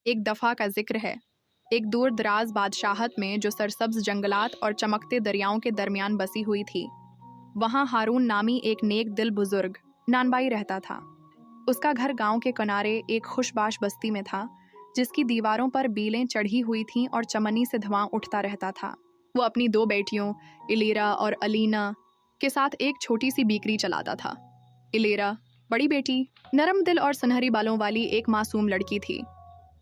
एक दफ़ा का जिक्र है, एक दूर दराज बादशाहत में जो सरसब्ज जंगलात और चमकते दरियाओं के दरमियान बसी हुई थी, वहाँ हारून नामी एक नेक दिल बुजुर्ग नानबाई रहता था। उसका घर गांव के किनारे एक खुशबाश बस्ती में था, जिसकी दीवारों पर बीलें चढ़ी हुई थीं और चमनी से धुआं उठता रहता था। वो अपनी 2 बेटियों इलीरा और अलीना के साथ एक छोटी सी बीकरी चलाता था। इलीरा, बड़ी बेटी, नरम दिल और सुनहरी बालों वाली एक मासूम लड़की थी।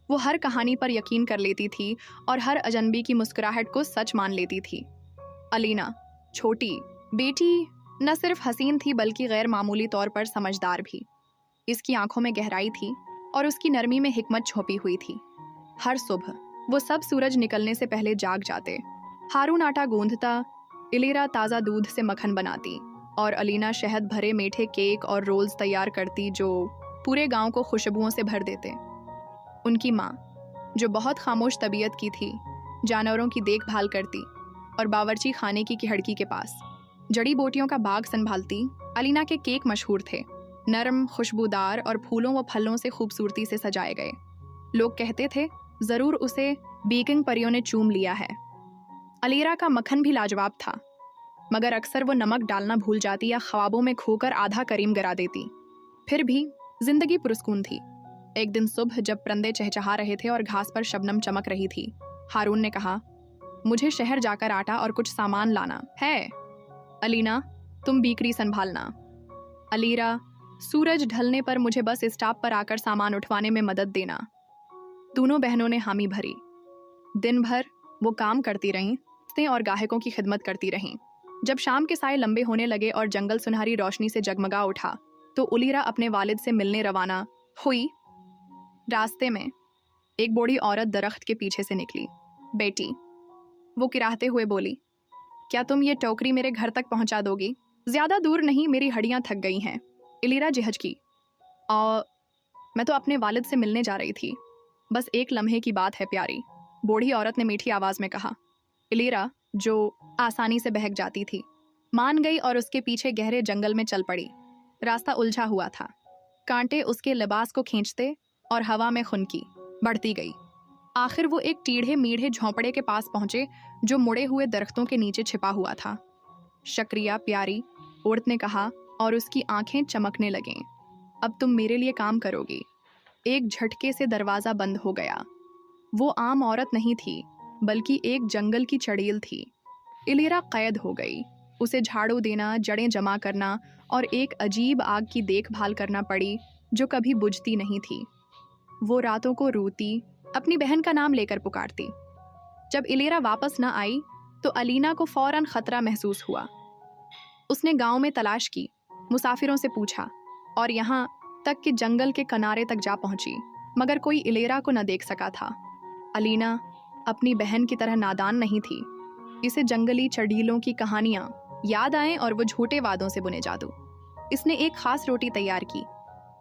वो हर कहानी पर यकीन कर लेती थी और हर अजनबी की मुस्कुराहट को सच मान लेती थी। अलीना, छोटी बेटी, न सिर्फ हसीन थी बल्कि गैर मामूली तौर पर समझदार भी। इसकी आंखों में गहराई थी और उसकी नरमी में हिकमत छुपी हुई थी। हर सुबह वो सब सूरज निकलने से पहले जाग जाते। हारून आटा गूंथता, इलीरा ताज़ा दूध से मक्खन बनाती और अलीना शहद भरे मीठे केक और रोल्स तैयार करती जो पूरे गांव को खुशबुओं से भर देते। उनकी माँ, जो बहुत खामोश तबीयत की थी, जानवरों की देखभाल करती और बावर्ची खाने की खिड़की के पास जड़ी बूटियों का बाग संभालती। अलीना के केक मशहूर थे, नरम, खुशबूदार और फूलों व फलों से खूबसूरती से सजाए गए। लोग कहते थे, ज़रूर उसे बेकिंग परियों ने चूम लिया है। अलीरा का मक्खन भी लाजवाब था, मगर अक्सर वो नमक डालना भूल जाती या ख्वाबों में खोकर आधा करीम गिरा देती। फिर भी जिंदगी पुरस्कून थी। एक दिन सुबह जब परंदे चहचहा रहे थे और घास पर शबनम चमक रही थी, हारून ने कहा, मुझे शहर जाकर आटा और कुछ सामान लाना है। अलीना, तुम बीकरी संभालना। अलीरा, सूरज ढलने पर मुझे बस स्टॉप पर आकर सामान उठवाने में मदद देना। दोनों बहनों ने हामी भरी। दिन भर वो काम करती रहीं और गाहकों की खिदमत करती रहीं। जब शाम के साए लंबे होने लगे और जंगल सुनहरी रोशनी से जगमगा उठा, तो उलीरा अपने वालिद से मिलने रवाना हुई। रास्ते में एक बूढ़ी औरत दरख्त के पीछे से निकली। बेटी, वो किराहते हुए बोली, क्या तुम ये टोकरी मेरे घर तक पहुंचा दोगी? ज्यादा दूर नहीं, मेरी हड्डियां थक गई हैं। इलीरा झिझकी। और मैं तो अपने वालिद से मिलने जा रही थी, बस एक लम्हे की बात है प्यारी, बूढ़ी औरत ने मीठी आवाज में कहा। इलीरा, जो आसानी से बहक जाती थी, मान गई और उसके पीछे गहरे जंगल में चल पड़ी। रास्ता उलझा हुआ था, कांटे उसके लिबास को खींचते और हवा में खुनकी बढ़ती गई। आखिर वो एक टीढ़े मीढ़े झोंपड़े के पास पहुंचे जो मुड़े हुए दरख्तों के नीचे छिपा हुआ था। शुक्रिया प्यारी, औरत ने कहा और उसकी आंखें चमकने लगीं। अब तुम मेरे लिए काम करोगी। एक झटके से दरवाज़ा बंद हो गया। वो आम औरत नहीं थी, बल्कि एक जंगल की चड़ेल थी। इलीरा कैद हो गई। उसे झाड़ू देना, जड़ें जमा करना और एक अजीब आग की देखभाल करना पड़ी जो कभी बुझती नहीं थी। वो रातों को रोती, अपनी बहन का नाम लेकर पुकारती। जब इलीरा वापस न आई तो अलीना को फौरन खतरा महसूस हुआ। उसने गांव में तलाश की, मुसाफिरों से पूछा और यहाँ तक कि जंगल के किनारे तक जा पहुंची, मगर कोई इलीरा को न देख सका था। अलीना अपनी बहन की तरह नादान नहीं थी। इसे जंगली चड़ीलों की कहानियाँ याद आएं और वो झूठे वादों से बुने जादू। इसने एक खास रोटी तैयार की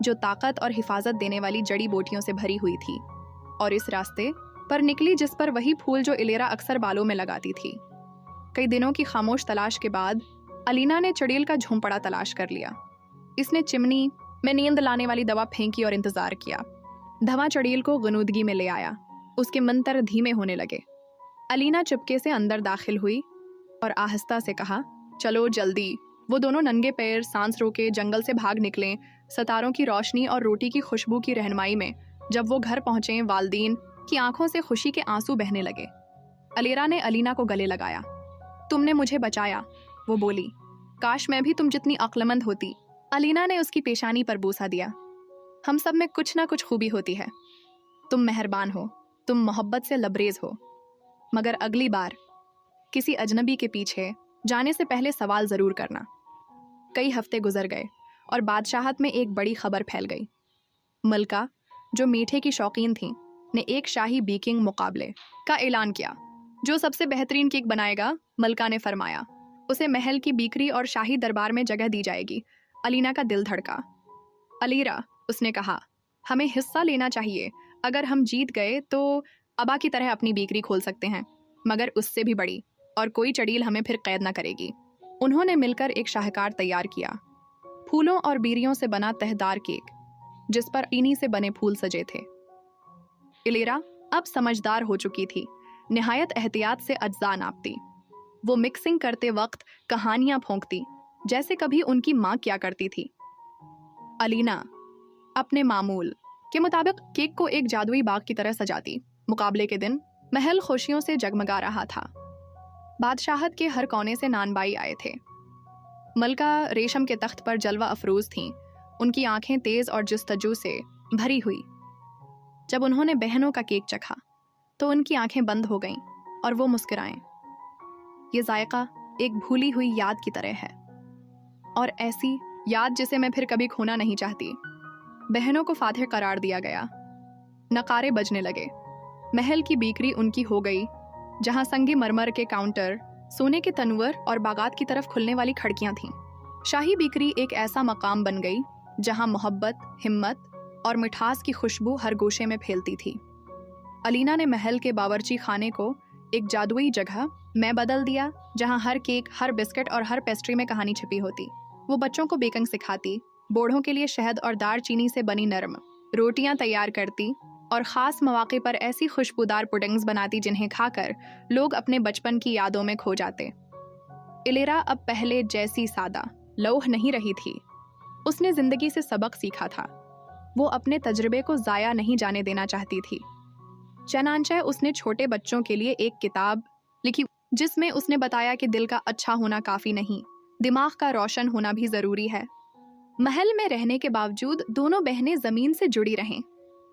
जो ताकत और हिफाजत देने वाली जड़ी बूटियों से भरी हुई थी, और इस रास्ते पर निकली जिस पर वही फूल जो इलीरा अक्सर बालों में लगाती थी। कई दिनों की खामोश तलाश के बाद अलीना ने चड़ेल का झोंपड़ा तलाश कर लिया। इसने चिमनी में नींद लाने वाली दवा फेंकी और इंतजार किया। धवां चड़ेल को गनूदगी में ले आया। उसके मंतर धीमे होने लगे। अलीना चुपके से अंदर दाखिल हुई और आहिस्ता से कहा, चलो जल्दी। वो दोनों नंगे पैर सांस रोके जंगल से भाग निकले। सितारों की रोशनी और रोटी की खुशबू की रहनुमाई में जब वो घर पहुंचे, वालदीन की आंखों से खुशी के आंसू बहने लगे। इलीरा ने अलीना को गले लगाया। तुमने मुझे बचाया, वो बोली। काश मैं भी तुम जितनी अक्लमंद होती। अलीना ने उसकी पेशानी पर बूसा दिया। हम सब में कुछ ना कुछ खूबी होती है। तुम मेहरबान हो, तुम मोहब्बत से लबरेज हो, मगर अगली बार किसी अजनबी के पीछे जाने से पहले सवाल ज़रूर करना। कई हफ्ते गुजर गए और बादशाहत में एक बड़ी खबर फैल गई। मलका, जो मीठे की शौकीन थी, ने एक शाही बेकिंग मुकाबले का ऐलान किया। जो सबसे बेहतरीन केक बनाएगा, मलका ने फरमाया, उसे महल की बीकरी और शाही दरबार में जगह दी जाएगी। अलीना का दिल धड़का। अलीरा, उसने कहा, हमें हिस्सा लेना चाहिए। अगर हम जीत गए तो अबा की तरह अपनी बीकरी खोल सकते हैं, मगर उससे भी बड़ी, और कोई चड़ील हमें फिर कैद न करेगी। उन्होंने मिलकर एक शाहकार तैयार किया, फूलों और बीरियों से बना तहदार केक जिस पर इन्हीं से बने फूल सजे थे। इलेरा अब समझदार हो चुकी थी, निहायत एहतियात से अज्जा नापती। वो मिक्सिंग करते वक्त कहानियां फोंकती, जैसे कभी उनकी माँ किया करती थी। अलीना अपने मामूल के मुताबिक केक को एक जादुई बाग की तरह सजाती। मुकाबले के दिन महल खुशियों से जगमगा रहा था। बादशाहत के हर कोने से नानबाई आए थे। मलका रेशम के तख्त पर जलवा अफरूज थीं, उनकी आंखें तेज और जुस्तजू से भरी हुई। जब उन्होंने बहनों का केक चखा तो उनकी आंखें बंद हो गईं और वो मुस्कुराएं। ये जायका एक भूली हुई याद की तरह है, और ऐसी याद जिसे मैं फिर कभी खोना नहीं चाहती। बहनों को फातिह करार दिया गया। नकारे बजने लगे। महल की बीकरी उनकी हो गई, जहां संगी मरमर के काउंटर, सोने के तनवर और बागात की तरफ खुलने वाली खिड़कियां थीं। शाही बीकरी एक ऐसा मकाम बन गई जहां मोहब्बत, हिम्मत और मिठास की खुशबू हर गोशे में फैलती थी। अलीना ने महल के बावर्ची खाने को एक जादुई जगह में बदल दिया, जहां हर केक, हर बिस्किट और हर पेस्ट्री में कहानी छिपी होती। वो बच्चों को बेकिंग सिखाती, बूढ़ों के लिए शहद और दार चीनी से बनी नरम रोटियां तैयार करती और ख़ास मौके पर ऐसी खुशबूदार पुडिंग्स बनाती जिन्हें खाकर लोग अपने बचपन की यादों में खो जाते। इलेरा अब पहले जैसी सादा लौह नहीं रही थी। उसने ज़िंदगी से सबक सीखा था। वो अपने तजुर्बे को ज़ाया नहीं जाने देना चाहती थी। चनांचे उसने छोटे बच्चों के लिए एक किताब लिखी, जिसमें उसने बताया कि दिल का अच्छा होना काफ़ी नहीं, दिमाग का रोशन होना भी ज़रूरी है। महल में रहने के बावजूद दोनों बहनें ज़मीन से जुड़ी रहें।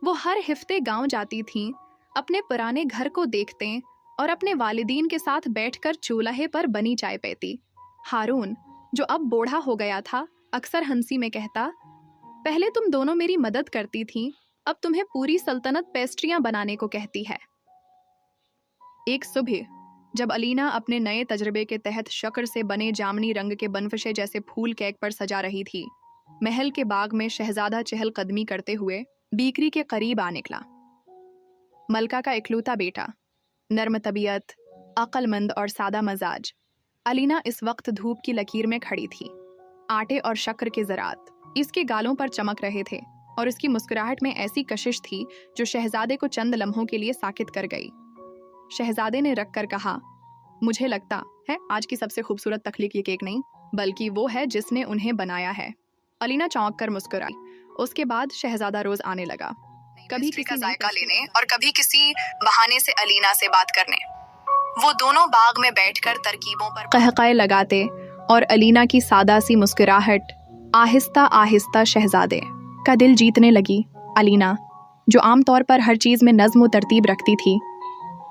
वो हर हफ्ते गांव जाती थीं, अपने पुराने घर को देखते और अपने वालिदीन के साथ बैठकर चूल्हे पर बनी चाय पीती। हारून, जो अब बूढ़ा हो गया था, अक्सर हंसी में कहता, पहले तुम दोनों मेरी मदद करती थीं, अब तुम्हें पूरी सल्तनत पेस्ट्रियां बनाने को कहती है। एक सुबह जब अलीना अपने नए तजर्बे के तहत शक्कर से बने जामनी रंग के बनफशे जैसे फूल केक पर सजा रही थी, महल के बाग में शहजादा चहलकदमी करते हुए बीकरी के करीब आ निकला। मलका का इकलौता बेटा, नर्म तबीयत, अक्लमंद और सादा मजाज। अलीना इस वक्त धूप की लकीर में खड़ी थी। आटे और शक्कर के ज़रात इसके गालों पर चमक रहे थे और इसकी मुस्कुराहट में ऐसी कशिश थी जो शहजादे को चंद लम्हों के लिए साकित कर गई। शहजादे ने रख कर कहा, मुझे लगता है आज की सबसे खूबसूरत तख्लीक ये केक नहीं, बल्कि वो है जिसने उन्हें बनाया है। अलीना चौंक कर मुस्कुराई। उसके बाद शहजादा रोज आने लगा, कभी किसी का जायका लेने और कभी किसी बहाने से अलीना से बात करने। वो दोनों बाग में बैठकर तरकीबों पर कहकाए लगाते और अलीना की सादा सी मुस्कुराहट आहिस्ता आहिस्ता शहजादे का दिल जीतने लगी। अलीना, जो आमतौर पर हर चीज़ में नज़्म व तरतीब रखती थी,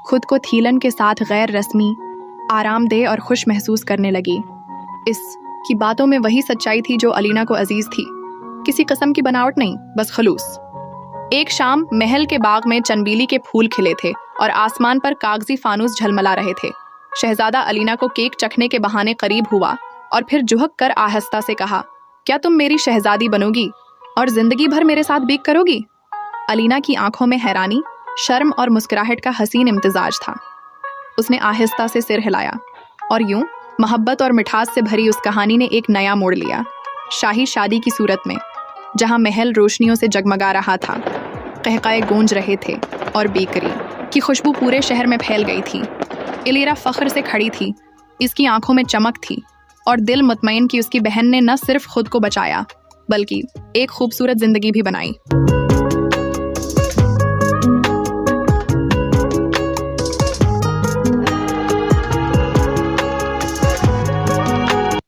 खुद को थीलन के साथ गैर रस्मी, आरामदेह और खुश महसूस करने लगी। इसकी बातों में वही सच्चाई थी जो अलीना को अजीज थी, किसी किस्म की बनावट नहीं, बस खलूस। एक शाम महल के बाग में चनबीली के फूल खिले थे और आसमान पर कागजी फानूस झलमला रहे थे। शहजादा अलीना को केक चखने के बहाने करीब हुआ और फिर झुक कर आहिस्ता से कहा, क्या तुम मेरी शहजादी बनोगी और जिंदगी भर मेरे साथ बीक करोगी? अलीना की आंखों में हैरानी, शर्म और मुस्कुराहट का हसीन इम्तिजाज था। उसने आहिस्ता से सिर हिलाया और यूं मोहब्बत और मिठास से भरी उस कहानी ने एक नया मोड़ लिया। शाही शादी की सूरत में, जहां महल रोशनियों से जगमगा रहा था, कहकाए गूंज रहे थे और बेकरी की खुशबू पूरे शहर में फैल गई थी। इलेरा फख्र से खड़ी थी, इसकी आंखों में चमक थी और दिल मुतमईन कि उसकी बहन ने न सिर्फ खुद को बचाया बल्कि एक खूबसूरत जिंदगी भी बनाई।